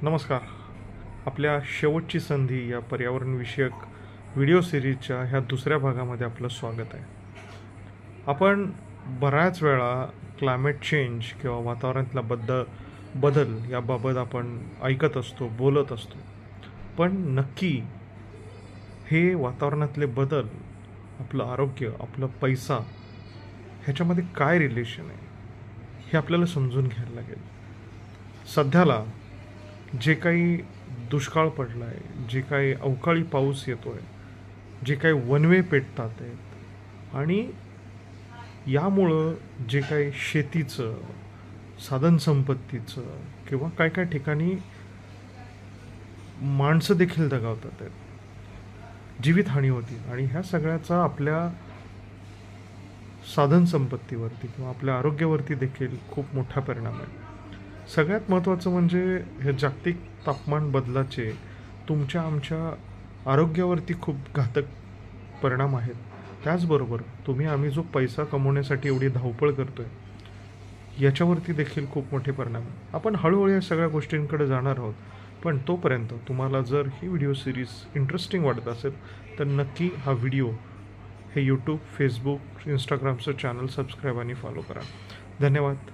नमस्कार. आपल्या शेवटची संधी या पर्यावरणविषयक व्हिडिओ सिरीजच्या ह्या दुसऱ्या भागामध्ये आपलं स्वागत आहे. आपण बऱ्याच वेळा क्लायमेट चेंज किंवा वातावरणातला बदल याबाबत आपण ऐकत असतो, बोलत असतो. पण नक्की हे वातावरणातले बदल, आपलं आरोग्य, आपलं पैसा ह्याच्यामध्ये काय रिलेशन आहे हे आपल्याला समजून घ्यायला लागेल. सध्याला जे काही दुष्काळ पडला आहे, जे काही अवकाळी पाऊस येतो आहे, जे काही वनवे पेटतात आहेत आणि यामुळं जे काही शेतीचं, साधनसंपत्तीचं किंवा काय काय ठिकाणी माणसं देखील दगावतात आहेत, जीवितहानी होती आणि ह्या सगळ्याचा आपल्या साधनसंपत्तीवरती किंवा आपल्या आरोग्यावरती देखील खूप मोठा परिणाम आहे. सगळ्यात महत्त्वाचं म्हणजे हे जागतिक तापमान बदलाचे तुमच्या आमच्या आरोग्यावरती खूप घातक परिणाम आहेत. त्याचबरोबर आम्ही जो पैसा कमवण्यासाठी एवढी धावपळ करतो आहे याच्यावरती देखील खूप मोठे परिणाम आहेत. आपण हळूहळू या सगळ्या गोष्टींकडे जाणार आहोत. पण तोपर्यंत तुम्हाला जर ही व्हिडिओ सिरीज इंटरेस्टिंग वाटत असेल तर नक्की हा व्हिडिओ हे यूट्यूब, फेसबुक, इंस्टाग्रामचं चॅनल सबस्क्राईब आणि फॉलो करा. धन्यवाद.